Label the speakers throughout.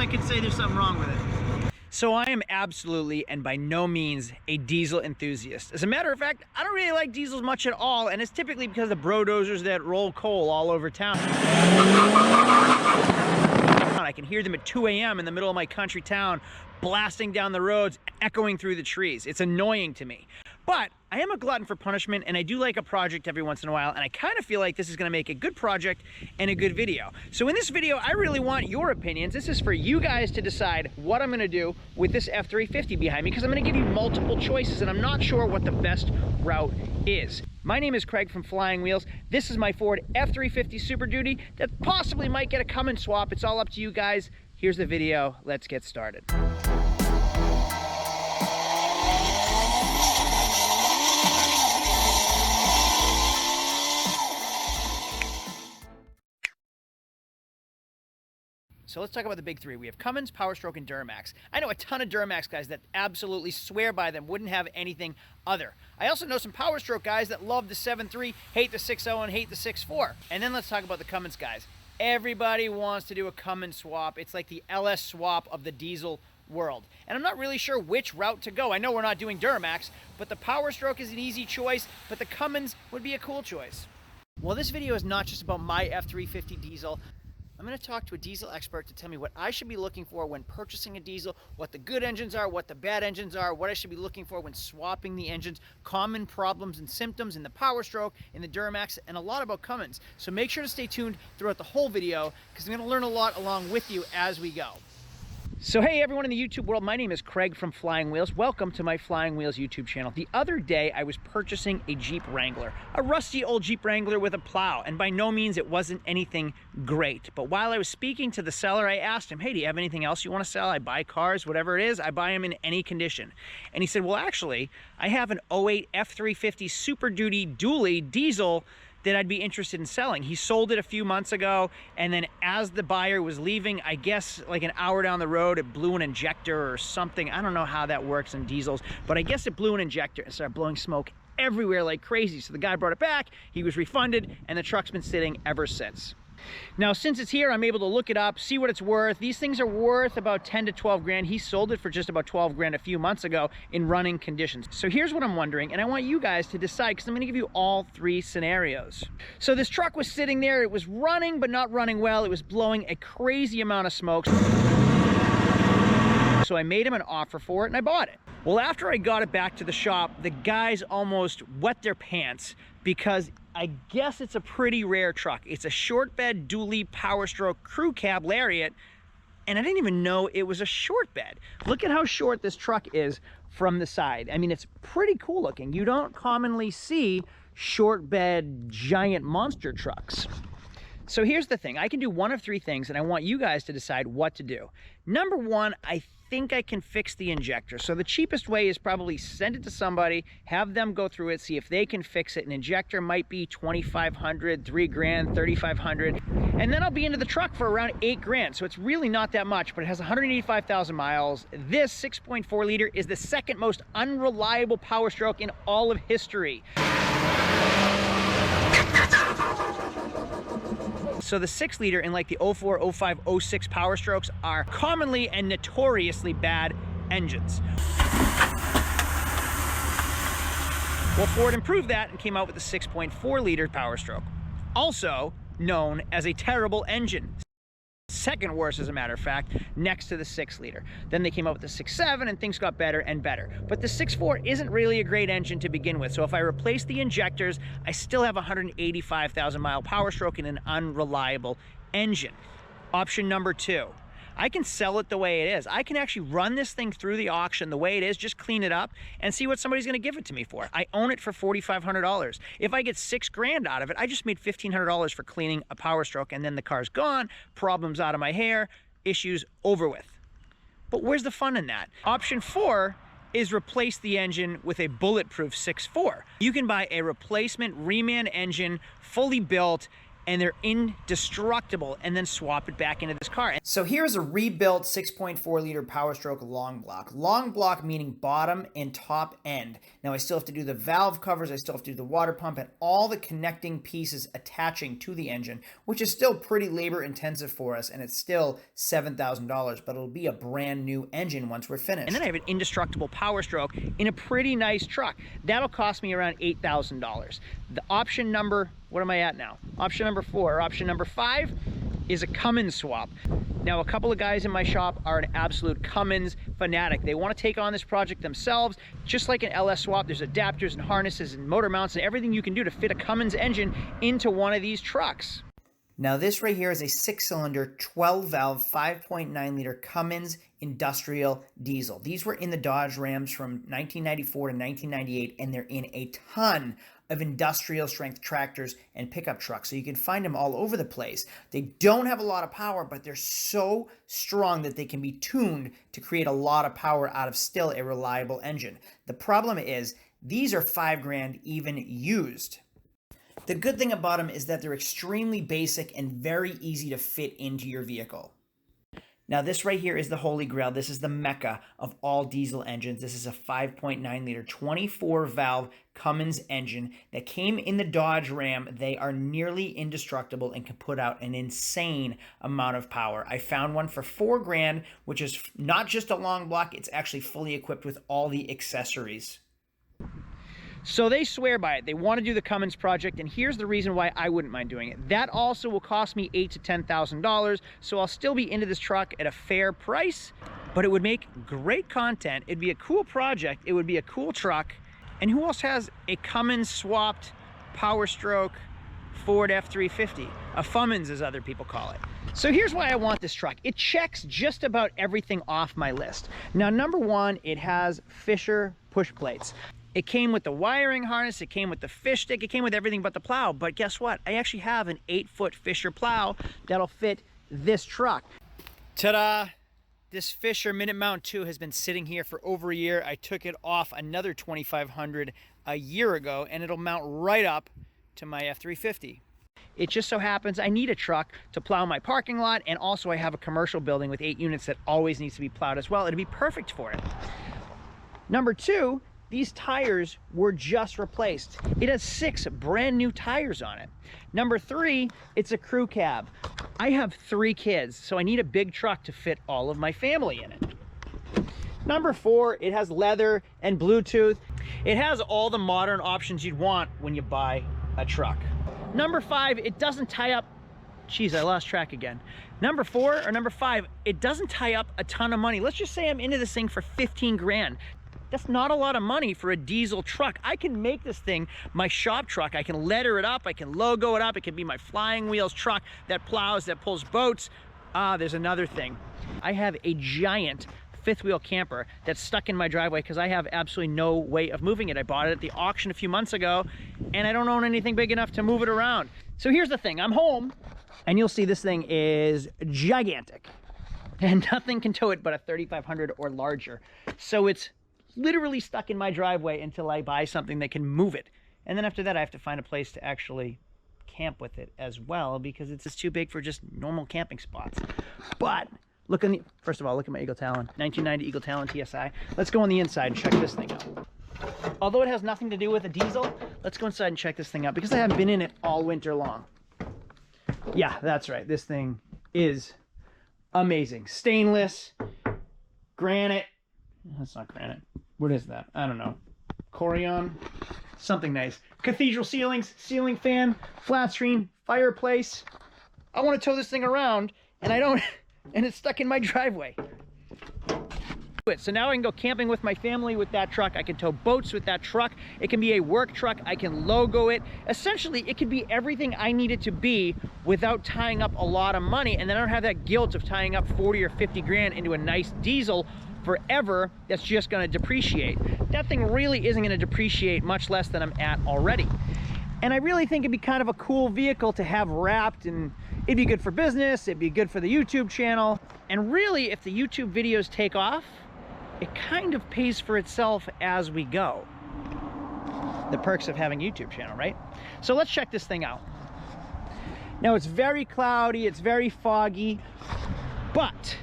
Speaker 1: could say there's something wrong with it.
Speaker 2: So I am absolutely and by no means a diesel enthusiast. As a matter of fact, I don't really like diesels much at all, and it's typically because of brodozers that roll coal all over town. I can hear them at 2 a.m. in the middle of my country town, blasting down the roads, echoing through the trees. It's annoying to me. But I am a glutton for punishment, and I do like a project every once in a while, and I kind of feel like this is going to make a good project and a good video. So in this video, I really want your opinions. This is for you guys to decide what I'm going to do with this F-350 behind me, because I'm going to give you multiple choices, and I'm not sure what the best route is. My name is Craig from Flying Wheels. This is my Ford F-350 Super Duty that possibly might get a Cummins swap. It's all up to you guys. Here's the video. Let's get started. So let's talk about the big three. We have Cummins, Powerstroke, and Duramax. I know a ton of Duramax guys that absolutely swear by them, wouldn't have anything other. I also know some Powerstroke guys that love the 7.3, hate the 6.0, and hate the 6.4. And then let's talk about the Cummins guys. Everybody wants to do a Cummins swap. It's like the LS swap of the diesel world. And I'm not really sure which route to go. I know we're not doing Duramax, but the Powerstroke is an easy choice, but the Cummins would be a cool choice. Well, this video is not just about my F-350 diesel. I'm going to talk to a diesel expert to tell me what I should be looking for when purchasing a diesel, what the good engines are, what the bad engines are, what I should be looking for when swapping the engines, common problems and symptoms in the Powerstroke, in the Duramax, and a lot about Cummins. So make sure to stay tuned throughout the whole video because I'm going to learn a lot along with you as we go. So hey everyone in the YouTube world, my name is Craig from Flying Wheels. Welcome to my Flying Wheels YouTube channel. The other day I was purchasing a Jeep Wrangler, a rusty old Jeep Wrangler with a plow, and by no means it wasn't anything great. But while I was speaking to the seller, I asked him, hey, do you have anything else you want to sell? I buy cars, whatever it is, I buy them in any condition. And he said, well actually, I have an 08 F-350 Super Duty dually diesel that I'd be interested in selling. He sold it a few months ago, and then as the buyer was leaving, I guess like an hour down the road, it blew an injector or something. I don't know how that works in diesels, but I guess it blew an injector and started blowing smoke everywhere like crazy. So the guy brought it back, he was refunded, and the truck's been sitting ever since. Now, since it's here, I'm able to look it up, see what it's worth. These things are worth about 10 to 12 grand. He sold it for just about 12 grand a few months ago in running conditions. So here's what I'm wondering, and I want you guys to decide because I'm going to give you all three scenarios. So this truck was sitting there. It was running, but not running well. It was blowing a crazy amount of smoke. So I made him an offer for it and I bought it. Well, after I got it back to the shop, the guys almost wet their pants because I guess it's a pretty rare truck. It's a short bed dually Powerstroke crew cab Lariat, and I didn't even know it was a short bed. Look at how short this truck is from the side. I mean, it's pretty cool looking. You don't commonly see short bed giant monster trucks. So here's the thing. I can do one of three things, and I want you guys to decide what to do. Number one, I think I can fix the injector. So the cheapest way is probably send it to somebody, have them go through it, see if they can fix it. An injector might be $2,500, $3 grand, $3,500. And then I'll be into the truck for around $8 grand. So it's really not that much, but it has 185,000 miles. This 6.4 liter is the second most unreliable Powerstroke in all of history. So the 6 liter in like the 04, 05, 06 Powerstrokes are commonly and notoriously bad engines. Well, Ford improved that and came out with the 6.4 liter Powerstroke, also known as a terrible engine. Second worst, as a matter of fact, next to the 6 liter. Then they came out with the 6.7 and things got better and better. But the 6.4 isn't really a great engine to begin with. So if I replace the injectors, I still have 185,000 mile Powerstroke in an unreliable engine. Option number two, I can sell it the way it is. I can actually run this thing through the auction the way it is, just clean it up and see what somebody's gonna give it to me for. I own it for $4,500. If I get $6 grand out of it, I just made $1,500 for cleaning a Powerstroke, and then the car's gone, problems out of my hair, issues over with. But where's the fun in that? Option 4 is replace the engine with a bulletproof 6.4. You can buy a replacement reman engine, fully built, and they're indestructible, and then swap it back into this car. So here's a rebuilt 6.4 liter Powerstroke long block. Long block meaning bottom and top end. Now I still have to do the valve covers, I still have to do the water pump, and all the connecting pieces attaching to the engine, which is still pretty labor intensive for us, and it's still $7,000, but it'll be a brand new engine once we're finished. And then I have an indestructible Powerstroke in a pretty nice truck. That'll cost me around $8,000. The option number, what am I at now? Option number 4, or option number 5 is a Cummins swap. Now, a couple of guys in my shop are an absolute Cummins fanatic. They want to take on this project themselves. Just like an LS swap, there's adapters and harnesses and motor mounts and everything you can do to fit a Cummins engine into one of these trucks. Now this right here is a 6-cylinder, 12-valve, 5.9 liter Cummins industrial diesel. These were in the Dodge Rams from 1994 to 1998, and they're in a ton of industrial strength tractors and pickup trucks. So you can find them all over the place. They don't have a lot of power, but they're so strong that they can be tuned to create a lot of power out of still a reliable engine. The problem is these are $5,000 even used. The good thing about them is that they're extremely basic and very easy to fit into your vehicle. Now this right here is the holy grail. This is the mecca of all diesel engines. This is a 5.9 liter, 24-valve Cummins engine that came in the Dodge Ram. They are nearly indestructible and can put out an insane amount of power. I found one for $4,000, which is not just a long block, it's actually fully equipped with all the accessories. So they swear by it. They want to do the Cummins project, and here's the reason why I wouldn't mind doing it. That also will cost me $8,000 to $10,000, so I'll still be into this truck at a fair price, but it would make great content. It'd be a cool project. It would be a cool truck. And who else has a Cummins swapped Powerstroke Ford F-350? A Fummins, as other people call it. So here's why I want this truck. It checks just about everything off my list. Now, number 1, it has Fisher push plates. It came with the wiring harness, it came with the fish stick, it came with everything but the plow. But guess what? I actually have an 8-foot Fisher plow that'll fit this truck. Ta-da! This Fisher Minute Mount 2 has been sitting here for over a year. I took it off another 2,500 a year ago, and it'll mount right up to my F-350. It just so happens I need a truck to plow my parking lot, and also I have a commercial building with 8 units that always needs to be plowed as well. It'd be perfect for it. Number 2, these tires were just replaced. It has 6 brand new tires on it. Number 3, it's a crew cab. I have 3 kids, so I need a big truck to fit all of my family in it. Number 4, it has leather and Bluetooth. It has all the modern options you'd want when you buy a truck. Number 5, it doesn't tie up, geez, I lost track again. Number 4 or number 5, it doesn't tie up a ton of money. Let's just say I'm into this thing for $15,000. That's not a lot of money for a diesel truck. I can make this thing my shop truck. I can letter it up, I can logo it up, it can be my flying wheels truck that plows, that pulls boats. There's another thing. I have a giant 5th wheel camper that's stuck in my driveway because I have absolutely no way of moving it. I bought it at the auction a few months ago, and I don't own anything big enough to move it around. So here's the thing, I'm home, and you'll see this thing is gigantic, and nothing can tow it but a 3,500 or larger. So it's literally stuck in my driveway until I buy something that can move it. And then after that, I have to find a place to actually camp with it as well, because it's just too big for just normal camping spots. But look on the, first of all, look at my Eagle Talon, 1990 Eagle Talon TSI. Let's go on the inside and check this thing out. Although it has nothing to do with a diesel, let's go inside and check this thing out because I haven't been in it all winter long. Yeah, that's right. This thing is amazing. Stainless, granite. That's not granite. What is that? I don't know. Corian? Something nice. Cathedral ceilings, ceiling fan, flat screen, fireplace. I want to tow this thing around, and I don't, and it's stuck in my driveway. So now I can go camping with my family with that truck. I can tow boats with that truck. It can be a work truck. I can logo it. Essentially, it can be everything I need it to be without tying up a lot of money. And then I don't have that guilt of tying up 40 or 50 grand into a nice diesel forever that's just going to depreciate. That thing really isn't going to depreciate much less than I'm at already. And I really think it'd be kind of a cool vehicle to have wrapped, and it'd be good for business, it'd be good for the YouTube channel. And really, if the YouTube videos take off, it kind of pays for itself as we go. The perks of having a YouTube channel, right? So let's check this thing out. Now it's very cloudy, it's very foggy, but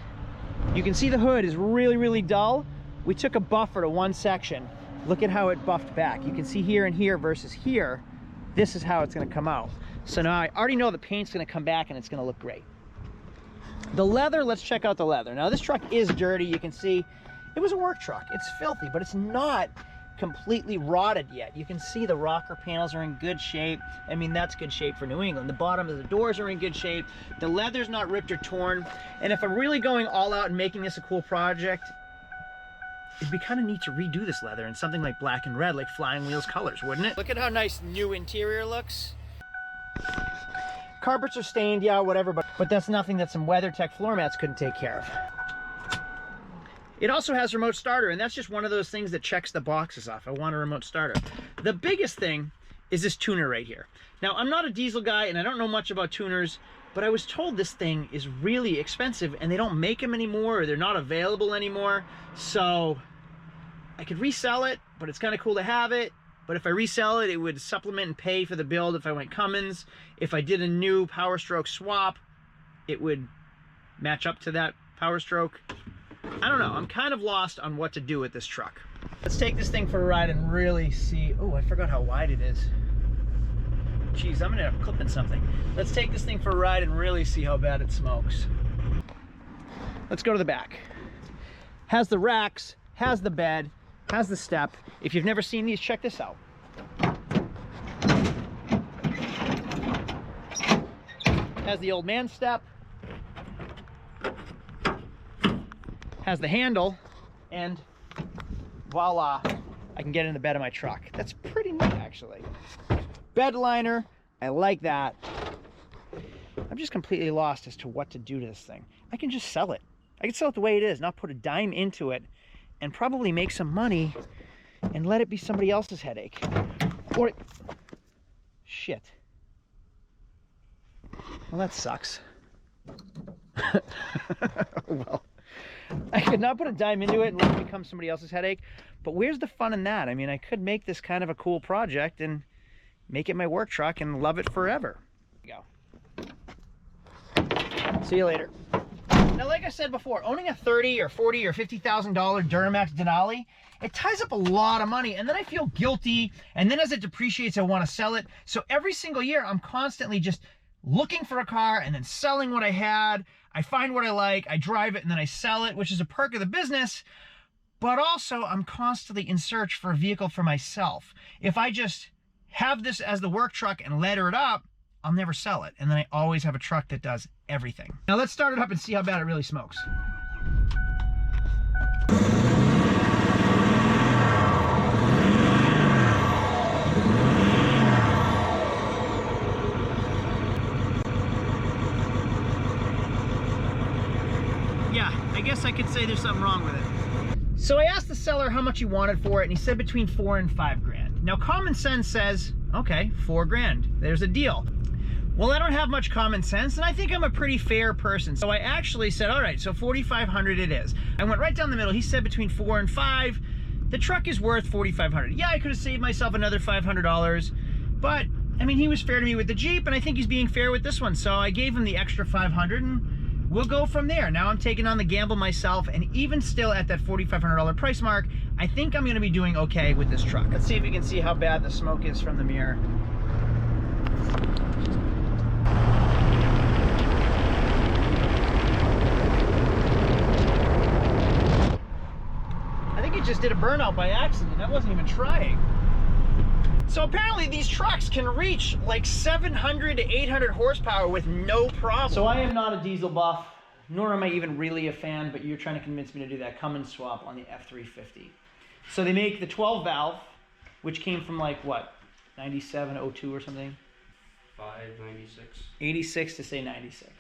Speaker 2: you can see the hood is really, really dull. We took a buffer to one section. Look at how it buffed back. You can see here and here versus here. This is how it's gonna come out. So now I already know the paint's gonna come back and it's gonna look great. The leather, let's check out the leather. Now this truck is dirty. You can see it was a work truck. It's filthy, but it's not completely rotted yet. You can see the rocker panels are in good shape. I mean, that's good shape for New England. The bottom of the doors are in good shape. The leather's not ripped or torn. And if I'm really going all out and making this a cool project, it'd be kind of neat to redo this leather in something like black and red, like Flying Wheels colors, wouldn't it? Look at how nice new interior looks. Carpets are stained, yeah, whatever, but that's nothing that some WeatherTech floor mats couldn't take care of. It also has remote starter, and that's just one of those things that checks the boxes off. I want a remote starter. The biggest thing is this tuner right here. Now, I'm not a diesel guy, and I don't know much about tuners, but I was told this thing is really expensive, and they don't make them anymore, or they're not available anymore. So I could resell it, but it's kind of cool to have it. But if I resell it, it would supplement and pay for the build if I went Cummins. If I did a new Powerstroke swap, it would match up to that Powerstroke. I don't know. I'm kind of lost on what to do with this truck. Let's take this thing for a ride and really see. Oh, I forgot how wide it is. Jeez, I'm gonna end up clipping something. Let's take this thing for a ride and really see how bad it smokes. Let's go to the back. Has the racks, has the bed, has the step. If you've never seen these, check this out. Has the old man step. Has the handle, and voila, I can get in the bed of my truck. That's pretty neat, actually. Bed liner, I like that. I'm just completely lost as to what to do to this thing. I can just sell it. I can sell it the way it is, not put a dime into it, and probably make some money and let it be somebody else's headache. Or, shit. Well, that sucks. Well, I could not put a dime into it and let it become somebody else's headache, but where's the fun in that? I mean, I could make this kind of a cool project and make it my work truck and love it forever. There you go. See you later. Now, like I said before, owning a $30,000 or $40,000 or $50,000 Duramax Denali, it ties up a lot of money, and then I feel guilty, and then as it depreciates, I want to sell it. So every single year, I'm constantly just looking for a car and then selling what I had. I find what I like, I drive it, and then I sell it, which is a perk of the business. But also, I'm constantly in search for a vehicle for myself. If I just have this as the work truck and ladder it up, I'll never sell it. And then I always have a truck that does everything. Now let's start it up and see how bad it really smokes. Yeah, I guess I could say there's something wrong with it. So I asked the seller how much he wanted for it, and he said between $4,000 and $5,000. Now common sense says, okay, $4,000, there's a deal. Well, I don't have much common sense, and I think I'm a pretty fair person. So I actually said, all right, so $4,500 it is. I went right down the middle. He said between $4,000 and $5,000. The truck is worth $4,500. Yeah, I could have saved myself another $500, but I mean, he was fair to me with the Jeep, and I think he's being fair with this one. So I gave him the extra $500, and we'll go from there. Now I'm taking on the gamble myself, and even still at that $4,500 price mark, I think I'm gonna be doing okay with this truck. Let's see if you can see how bad the smoke is from the mirror. Just did a burnout by accident. I wasn't even trying. So apparently these trucks can reach like 700 to 800 horsepower with no problem. So I am not a diesel buff, nor am I even really a fan, but you're trying to convince me to do that Cummins swap on the F-350. So they make the 12 valve, which came from like what, 97, 02 or something?
Speaker 1: 96.
Speaker 2: 86 to say 96.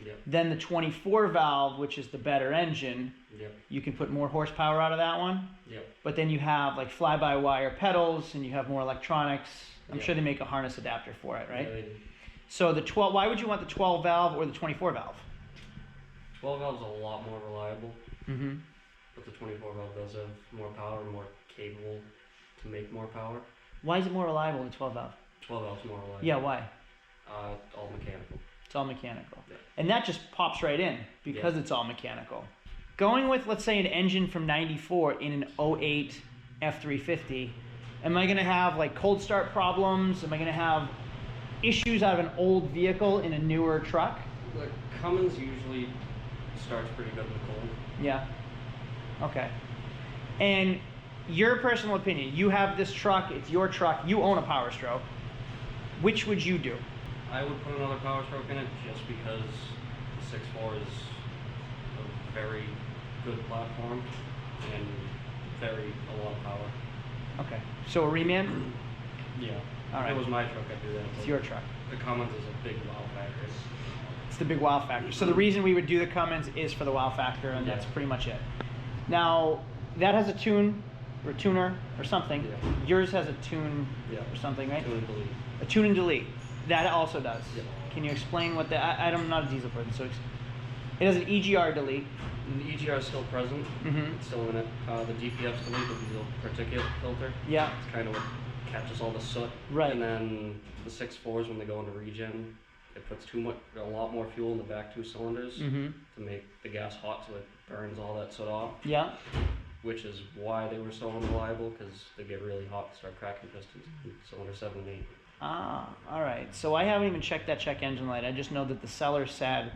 Speaker 1: Yep.
Speaker 2: Then the 24 valve, which is the better engine,
Speaker 1: yep.
Speaker 2: You can put more horsepower out of that one.
Speaker 1: Yep.
Speaker 2: But then you have like fly-by-wire pedals, and you have more electronics. I'm
Speaker 1: yep.
Speaker 2: sure they make a harness adapter for it, right?
Speaker 1: Yeah, they do.
Speaker 2: So the 12, why would you want the 12 valve or the 24 valve?
Speaker 1: 12 valve is a lot more reliable,
Speaker 2: Mm-hmm.
Speaker 1: but the 24 valve does have more power, more capable to make more power.
Speaker 2: Why is it more reliable than 12 valve?
Speaker 1: 12 valve is more reliable.
Speaker 2: Yeah, why?
Speaker 1: All mechanical.
Speaker 2: It's all mechanical.
Speaker 1: Yeah.
Speaker 2: And that just pops right in because it's all mechanical. Going with, let's say, an engine from 94 in an 08 F-350, am I going to have like cold start problems? Am I going to have issues out of an old vehicle in a newer truck?
Speaker 1: The Cummins usually starts pretty good in the cold.
Speaker 2: Yeah. Okay. And your personal opinion, you have this truck, it's your truck, you own a Powerstroke. Which would you do?
Speaker 1: I would put another Powerstroke in it just because the 6.4 is a very good platform and a lot of power.
Speaker 2: Okay. So a reman?
Speaker 1: Yeah.
Speaker 2: All right.
Speaker 1: If it was my truck, I'd do that.
Speaker 2: It's your truck.
Speaker 1: The Cummins is a big wow factor.
Speaker 2: It's the big wow factor. So the reason we would do the Cummins is for the wow factor, and that's pretty much it. Now, that has a tune, or a tuner, or something.
Speaker 1: Yeah.
Speaker 2: Yours has a tune or something, right?
Speaker 1: Tune and delete.
Speaker 2: A tune and delete. That also does.
Speaker 1: Yeah.
Speaker 2: Can you explain what that? I'm not a diesel person, so it has an EGR delete.
Speaker 1: And the EGR is still present. It's still in it. The DPF's delete, the diesel particulate filter.
Speaker 2: Yeah.
Speaker 1: It's kind of what catches all the soot.
Speaker 2: Right.
Speaker 1: And then the 6.4s, when they go into regen, it puts a lot more fuel in the back two cylinders to make the gas hot, so it burns all that soot off.
Speaker 2: Yeah.
Speaker 1: Which is why they were so unreliable, because they get really hot and start cracking pistons in cylinder 7 and 8.
Speaker 2: Ah, all right. So I haven't even checked that check engine light. I just know that the seller said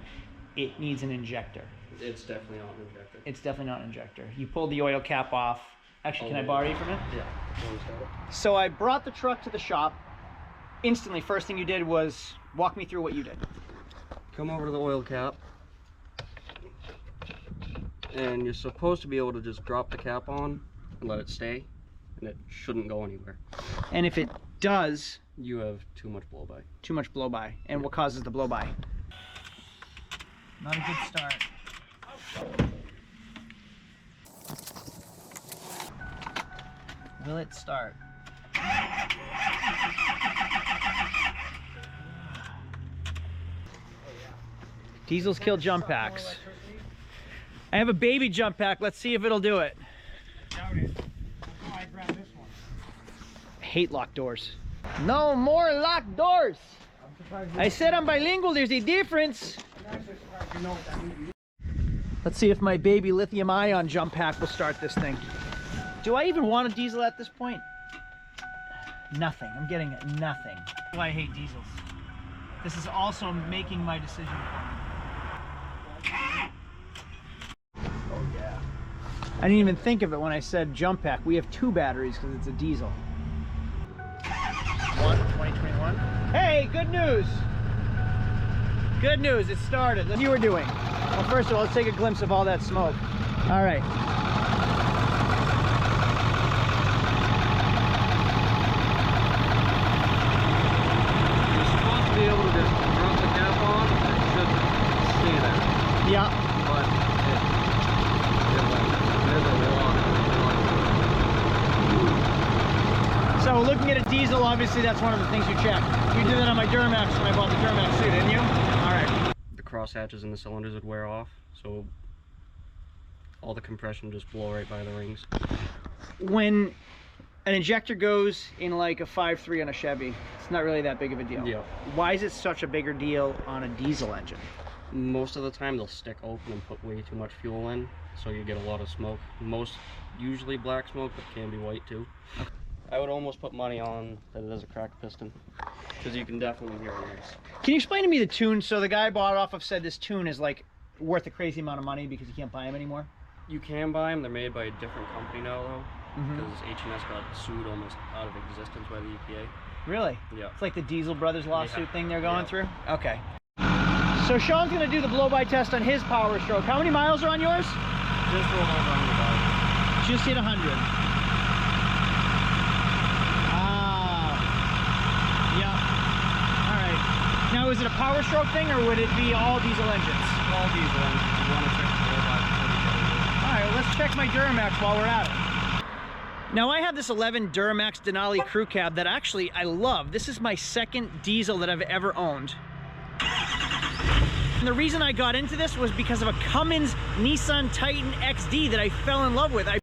Speaker 2: it needs an injector.
Speaker 1: It's definitely not an injector.
Speaker 2: It's definitely not an injector. You pulled the oil cap off. Actually, can I borrow you from it?
Speaker 1: Yeah.
Speaker 2: So I brought the truck to the shop. Instantly, first thing you did was walk me through what you did.
Speaker 1: Come over to the oil cap. And you're supposed to be able to just drop the cap on and let it stay. And it shouldn't go anywhere.
Speaker 2: And if it does...
Speaker 1: You have too much blow-by.
Speaker 2: Too much blow-by. And what causes the blow-by? Not a good start. Will it start? Diesels kill jump packs. I have a baby jump pack. Let's see if it'll do it.
Speaker 3: Doubt it. I grabbed this one.
Speaker 2: I hate locked doors. No more locked doors. I said I'm bilingual. There's a difference. Let's see if my baby lithium ion jump pack will start this thing. Do I even want a diesel at this point? Nothing. I'm getting nothing. That's why I hate diesels. This is also making my decision. Oh yeah. I didn't even think of it when I said jump pack. We have 2 batteries because it's a diesel. 2021. Hey, good news. Good news, it started. What you were doing. Well, first of all, let's take a glimpse of all that smoke. All right.
Speaker 1: You're supposed to be able to just drop the cap on and it should stay there.
Speaker 2: Yeah.
Speaker 1: But there's a lot of
Speaker 2: So looking at a diesel, obviously that's one of the things you check. You did that on my Duramax when I bought the Duramax suit, didn't you? All right.
Speaker 1: The cross hatches in the cylinders would wear off, so all the compression just blow right by the rings.
Speaker 2: When an injector goes in like a 5.3 on a Chevy, it's not really that big of a deal.
Speaker 1: Yeah.
Speaker 2: Why is it such a bigger deal on a diesel engine?
Speaker 1: Most of the time they'll stick open and put way too much fuel in, so you get a lot of smoke. Usually black smoke, but can be white too. I would almost put money on that it is a cracked piston, because you can definitely hear it.
Speaker 2: Can you explain to me the tune? So the guy I bought it off of said this tune is like worth a crazy amount of money because you can't buy them anymore.
Speaker 1: You can buy them. They're made by a different company now, though, because H&S got sued almost out of existence by the EPA.
Speaker 2: Really?
Speaker 1: Yeah.
Speaker 2: It's like the Diesel Brothers lawsuit
Speaker 1: Yeah.
Speaker 2: thing they're going
Speaker 1: Yeah.
Speaker 2: through? Okay. So Sean's going to do the blow-by test on his Powerstroke. How many miles are on yours?
Speaker 1: Just roll over on the bike.
Speaker 2: Just hit 100. Now, is it a Powerstroke thing, or would it be all diesel engines?
Speaker 1: All diesel engines. You want to check the blow-by before you get it.
Speaker 2: All right, well, let's check my Duramax while we're at it. Now, I have this 11 Duramax Denali crew cab that actually I love. This is my second diesel that I've ever owned. And the reason I got into this was because of a Cummins Nissan Titan XD that I fell in love with. I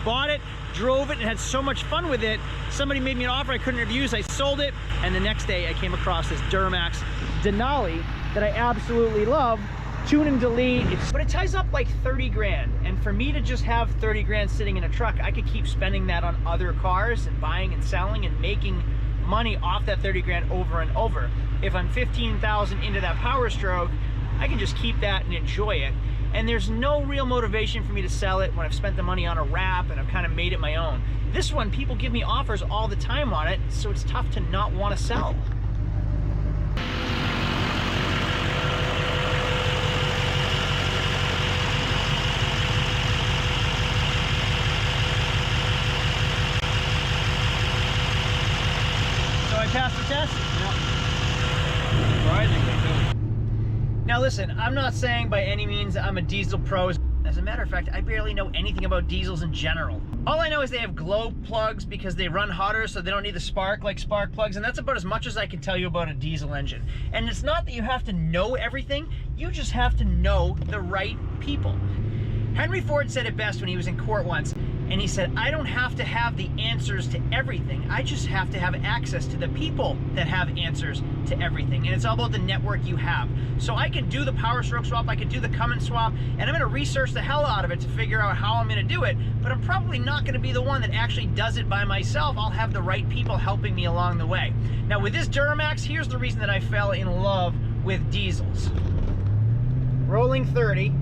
Speaker 2: bought it, drove it, and had so much fun with it. Somebody made me an offer I couldn't refuse. I sold it, and the next day I came across this Duramax Denali that I absolutely love. Tune and delete, but it ties up like 30 grand. And for me to just have 30 grand sitting in a truck, I could keep spending that on other cars and buying and selling and making money off that 30 grand over and over. If I'm 15,000 into that Powerstroke, I can just keep that and enjoy it. And there's no real motivation for me to sell it when I've spent the money on a wrap and I've kind of made it my own. This one, people give me offers all the time on it, so it's tough to not want to sell. Pass the test?
Speaker 1: No. Surprisingly too.
Speaker 2: Now listen, I'm not saying by any means I'm a diesel pro. As a matter of fact, I barely know anything about diesels in general. All I know is they have glow plugs because they run hotter, so they don't need the spark like spark plugs, and that's about as much as I can tell you about a diesel engine. And it's not that you have to know everything, you just have to know the right people. Henry Ford said it best when he was in court once, and he said, I don't have to have the answers to everything. I just have to have access to the people that have answers to everything. And it's all about the network you have. So I can do the Powerstroke swap, I can do the Cummins swap, and I'm gonna research the hell out of it to figure out how I'm gonna do it, but I'm probably not gonna be the one that actually does it by myself. I'll have the right people helping me along the way. Now with this Duramax, here's the reason that I fell in love with diesels. Rolling 30.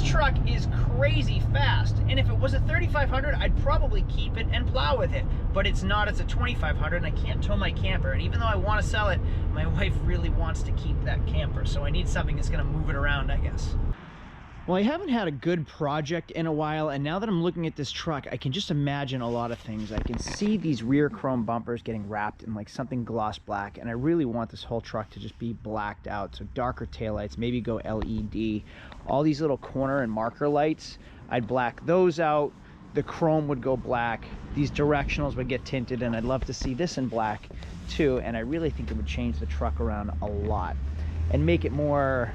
Speaker 2: Truck is crazy fast, and if it was a 3500 I'd probably keep it and plow with it, but it's not. It's a 2500 and I can't tow my camper, and even though I want to sell it, my wife really wants to keep that camper, so I need something that's going to move it around, I guess. Well, I haven't had a good project in a while, and now that I'm looking at this truck, I can just imagine a lot of things. I can see these rear chrome bumpers getting wrapped in like something gloss black, and I really want this whole truck to just be blacked out. So darker taillights, maybe go LED. All these little corner and marker lights, I'd black those out. The chrome would go black. These directionals would get tinted, and I'd love to see this in black too. And I really think it would change the truck around a lot and make it more,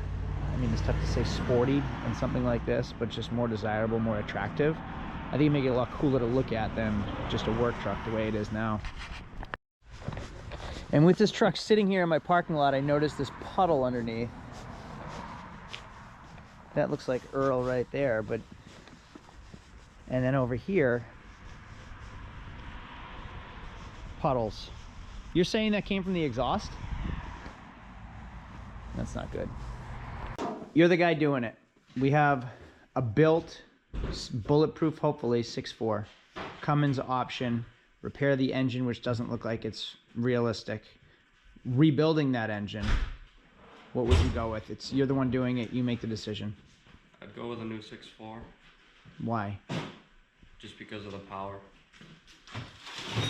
Speaker 2: I mean, it's tough to say sporty and something like this, but just more desirable, more attractive. I think it'd make it a lot cooler to look at than just a work truck the way it is now. And with this truck sitting here in my parking lot, I noticed this puddle underneath. That looks like Earl right there, but, and then over here, puddles. You're saying that came from the exhaust? That's not good. You're the guy doing it. We have a built, bulletproof, hopefully, 6.4. Cummins option. Repair the engine, which doesn't look like it's realistic. Rebuilding that engine. What would you go with? You're the one doing it. You make the decision.
Speaker 1: I'd go with a new 6.4.
Speaker 2: Why?
Speaker 1: Just because of the power.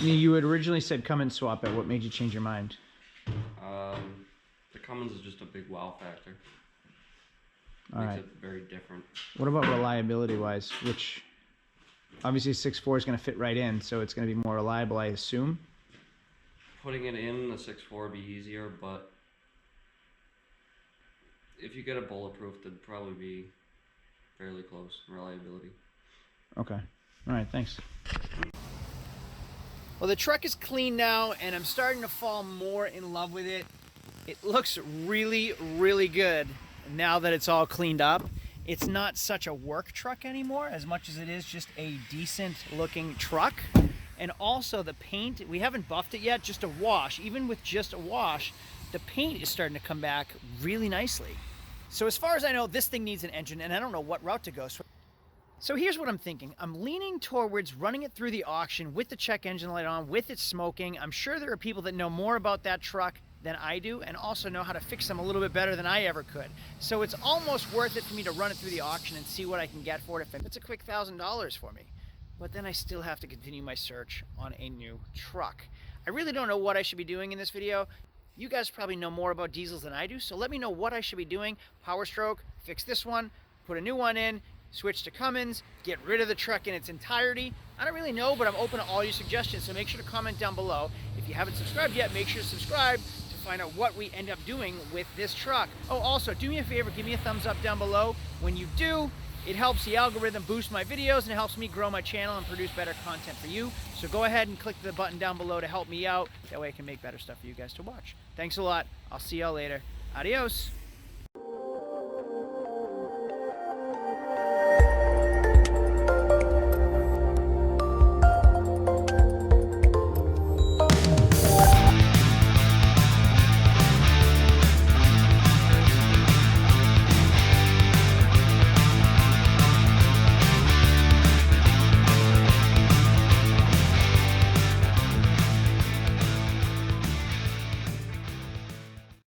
Speaker 2: You had originally said Cummins swap it. What made you change your mind?
Speaker 1: The Cummins is just a big wow factor.
Speaker 2: All
Speaker 1: Makes
Speaker 2: right.
Speaker 1: it very different.
Speaker 2: What about reliability wise? Which obviously 6.4 is going to fit right in, so it's going to be more reliable, I assume.
Speaker 1: Putting it in the 6.4 would be easier, but if you get a bulletproof, it'd probably be fairly close in reliability.
Speaker 2: Okay. All right, thanks. Well, the truck is clean now, and I'm starting to fall more in love with it. It looks really, really good now that it's all cleaned up. It's not such a work truck anymore, as much as it is just a decent looking truck. And also the paint, we haven't buffed it yet, just a wash. Even with just a wash, the paint is starting to come back really nicely. So as far as I know, this thing needs an engine, and I don't know what route to go. So here's what I'm thinking. I'm leaning towards running it through the auction with the check engine light on, with it smoking. I'm sure there are people that know more about that truck than I do, and also know how to fix them a little bit better than I ever could. So it's almost worth it for me to run it through the auction and see what I can get for it. If it's a quick $1,000 for me. But then I still have to continue my search on a new truck. I really don't know what I should be doing in this video. You guys probably know more about diesels than I do, so let me know what I should be doing. Powerstroke, fix this one, put a new one in, switch to Cummins, get rid of the truck in its entirety. I don't really know, but I'm open to all your suggestions, so make sure to comment down below. If you haven't subscribed yet, make sure to subscribe to find out what we end up doing with this truck. Oh, also, do me a favor, give me a thumbs up down below. When you do, it helps the algorithm boost my videos and it helps me grow my channel and produce better content for you. So go ahead and click the button down below to help me out. That way I can make better stuff for you guys to watch. Thanks a lot. I'll see y'all later. Adios.